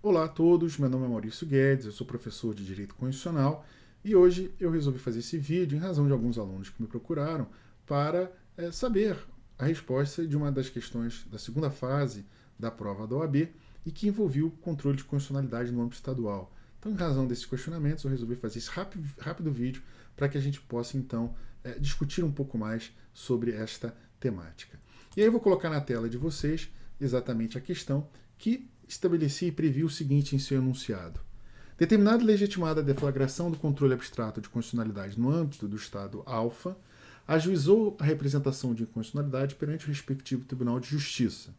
Olá a todos, meu nome é Maurício Guedes, eu sou professor de Direito Constitucional e hoje eu resolvi fazer esse vídeo em razão de alguns alunos que me procuraram para saber a resposta de uma das questões da segunda fase da prova da OAB e que envolvia o controle de constitucionalidade no âmbito estadual. Então, em razão desses questionamentos, eu resolvi fazer esse rápido vídeo para que a gente possa, então, discutir um pouco mais sobre esta temática. E aí eu vou colocar na tela de vocês exatamente a questão que estabelecia e previa o seguinte em seu enunciado. Determinada e legitimada deflagração do controle abstrato de constitucionalidade no âmbito do Estado alfa, ajuizou a representação de inconstitucionalidade perante o respectivo Tribunal de Justiça.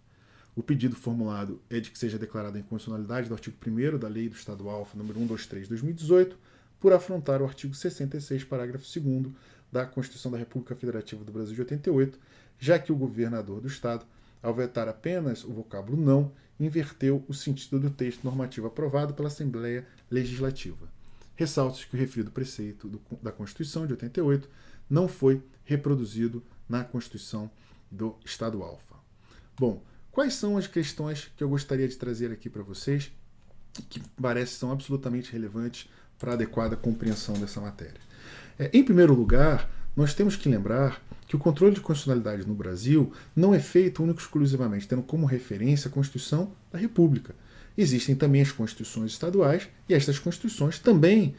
O pedido formulado é de que seja declarada a inconstitucionalidade do artigo 1º da Lei do Estado alfa, número 123 de 2018, por afrontar o artigo 66, parágrafo 2º da Constituição da República Federativa do Brasil de 88, já que o governador do Estado, ao vetar apenas o vocábulo não, inverteu o sentido do texto normativo aprovado pela Assembleia Legislativa. Ressalta-se que o referido preceito da Constituição de 88 não foi reproduzido na Constituição do Estado Alfa. Bom, quais são as questões que eu gostaria de trazer aqui para vocês que parecem são absolutamente relevantes para a adequada compreensão dessa matéria? Em primeiro lugar, nós temos que lembrar que o controle de constitucionalidade no Brasil não é feito único e exclusivamente tendo como referência a Constituição da República. Existem também as constituições estaduais e estas constituições também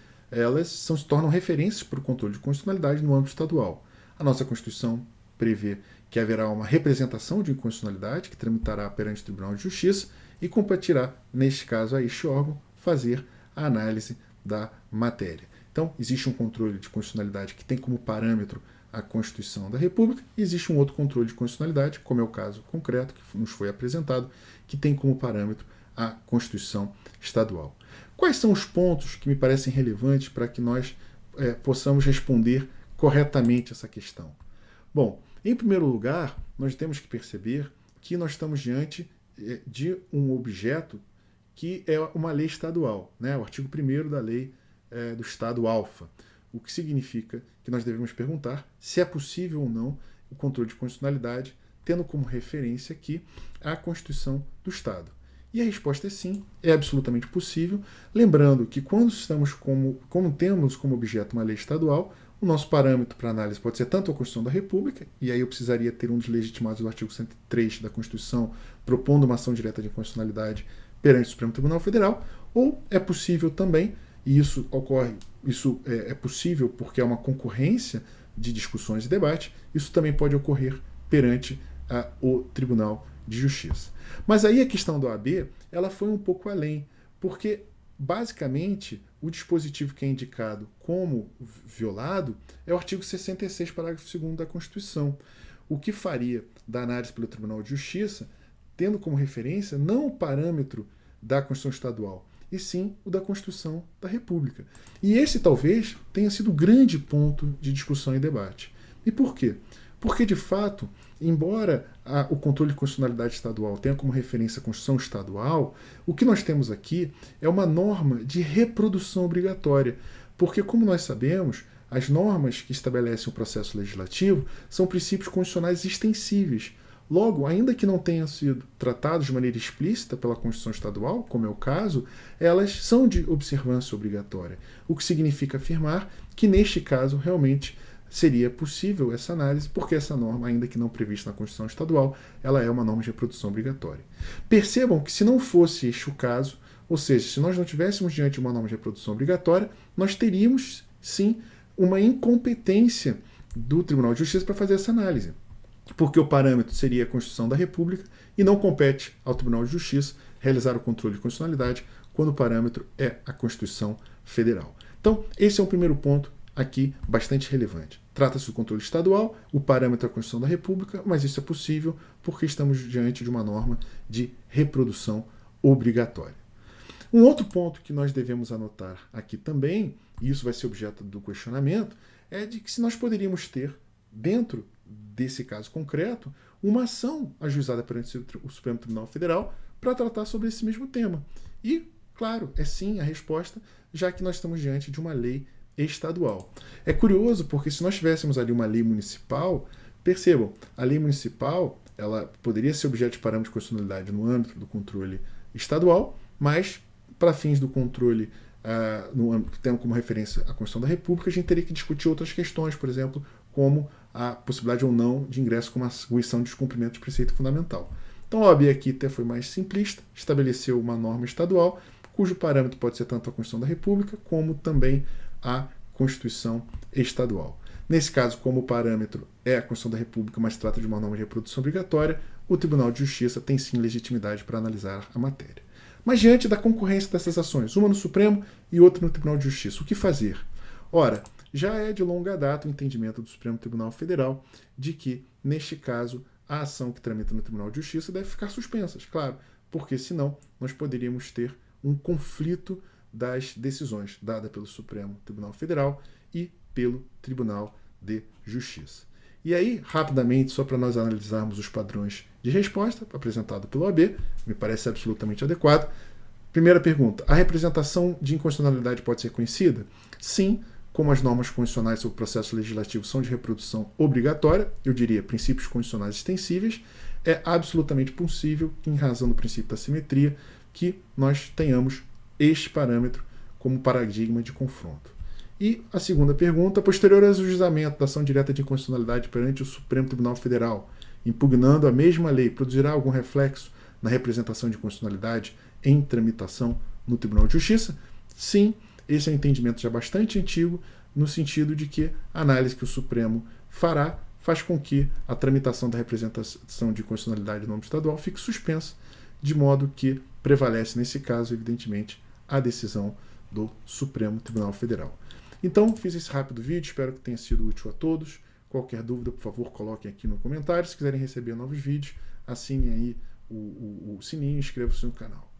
se tornam referências para o controle de constitucionalidade no âmbito estadual. A nossa Constituição prevê que haverá uma representação de inconstitucionalidade que tramitará perante o Tribunal de Justiça e competirá, neste caso, a este órgão fazer a análise da matéria. Então, existe um controle de constitucionalidade que tem como parâmetro a Constituição da República, e existe um outro controle de constitucionalidade, como é o caso concreto que nos foi apresentado, que tem como parâmetro a Constituição Estadual. Quais são os pontos que me parecem relevantes para que nós possamos responder corretamente essa questão? Bom, em primeiro lugar, nós temos que perceber que nós estamos diante de um objeto que é uma lei estadual, né? O artigo 1º da lei do Estado alfa, o que significa que nós devemos perguntar se é possível ou não o controle de constitucionalidade, tendo como referência aqui a Constituição do Estado. E a resposta é sim, é absolutamente possível, lembrando que quando temos como objeto uma lei estadual, o nosso parâmetro para análise pode ser tanto a Constituição da República, e aí eu precisaria ter um dos legitimados do artigo 103 da Constituição propondo uma ação direta de inconstitucionalidade perante o Supremo Tribunal Federal, ou é possível também, e isso é possível porque é uma concorrência de discussões e debate, isso também pode ocorrer perante o Tribunal de Justiça. Mas aí a questão da OAB, ela foi um pouco além, porque basicamente o dispositivo que é indicado como violado é o artigo 66, parágrafo 2º da Constituição, o que faria da análise pelo Tribunal de Justiça, tendo como referência não o parâmetro da Constituição Estadual, e sim o da Constituição da República. E esse talvez tenha sido o grande ponto de discussão e debate. E por quê? Porque, de fato, embora o controle de constitucionalidade estadual tenha como referência a Constituição Estadual, o que nós temos aqui é uma norma de reprodução obrigatória. Porque, como nós sabemos, as normas que estabelecem o processo legislativo são princípios constitucionais extensíveis. Logo, ainda que não tenham sido tratados de maneira explícita pela Constituição Estadual, como é o caso, elas são de observância obrigatória, o que significa afirmar que, neste caso, realmente seria possível essa análise, porque essa norma, ainda que não prevista na Constituição Estadual, ela é uma norma de reprodução obrigatória. Percebam que, se não fosse este o caso, ou seja, se nós não tivéssemos diante de uma norma de reprodução obrigatória, nós teríamos, sim, uma incompetência do Tribunal de Justiça para fazer essa análise, porque o parâmetro seria a Constituição da República e não compete ao Tribunal de Justiça realizar o controle de constitucionalidade quando o parâmetro é a Constituição Federal. Então, esse é um primeiro ponto aqui bastante relevante. Trata-se do controle estadual, o parâmetro é a Constituição da República, mas isso é possível porque estamos diante de uma norma de reprodução obrigatória. Um outro ponto que nós devemos anotar aqui também, e isso vai ser objeto do questionamento, é de que se nós poderíamos ter, dentro desse caso concreto, uma ação ajuizada perante o Supremo Tribunal Federal para tratar sobre esse mesmo tema. E, claro, é sim a resposta, já que nós estamos diante de uma lei estadual. É curioso porque se nós tivéssemos ali uma lei municipal, percebam, a lei municipal ela poderia ser objeto de parâmetro de constitucionalidade no âmbito do controle estadual, mas para fins do controle, tendo como referência a Constituição da República, a gente teria que discutir outras questões, por exemplo, como a possibilidade ou não de ingresso com uma arguição de descumprimento de preceito fundamental. Então a OAB aqui até foi mais simplista, estabeleceu uma norma estadual, cujo parâmetro pode ser tanto a Constituição da República, como também a Constituição estadual. Nesse caso, como o parâmetro é a Constituição da República, mas trata de uma norma de reprodução obrigatória, o Tribunal de Justiça tem sim legitimidade para analisar a matéria. Mas diante da concorrência dessas ações, uma no Supremo e outra no Tribunal de Justiça, o que fazer? Ora, já é de longa data o entendimento do Supremo Tribunal Federal de que, neste caso, a ação que tramita no Tribunal de Justiça deve ficar suspensa, claro, porque senão nós poderíamos ter um conflito das decisões dadas pelo Supremo Tribunal Federal e pelo Tribunal de Justiça. E aí, rapidamente, só para nós analisarmos os padrões de resposta apresentado pelo OAB, me parece absolutamente adequado. Primeira pergunta: a representação de inconstitucionalidade pode ser conhecida? Sim, como as normas constitucionais sobre o processo legislativo são de reprodução obrigatória, eu diria princípios constitucionais extensíveis, é absolutamente possível, em razão do princípio da simetria, que nós tenhamos este parâmetro como paradigma de confronto. E a segunda pergunta: posterior ao ajuizamento da ação direta de inconstitucionalidade perante o Supremo Tribunal Federal, impugnando a mesma lei, produzirá algum reflexo na representação de inconstitucionalidade em tramitação no Tribunal de Justiça? Sim, esse é um entendimento já bastante antigo, no sentido de que a análise que o Supremo fará faz com que a tramitação da representação de constitucionalidade no âmbito estadual fique suspensa, de modo que prevalece, nesse caso, evidentemente, a decisão do Supremo Tribunal Federal. Então, fiz esse rápido vídeo, espero que tenha sido útil a todos. Qualquer dúvida, por favor, coloquem aqui no comentário. Se quiserem receber novos vídeos, assinem aí o sininho e inscrevam-se no canal.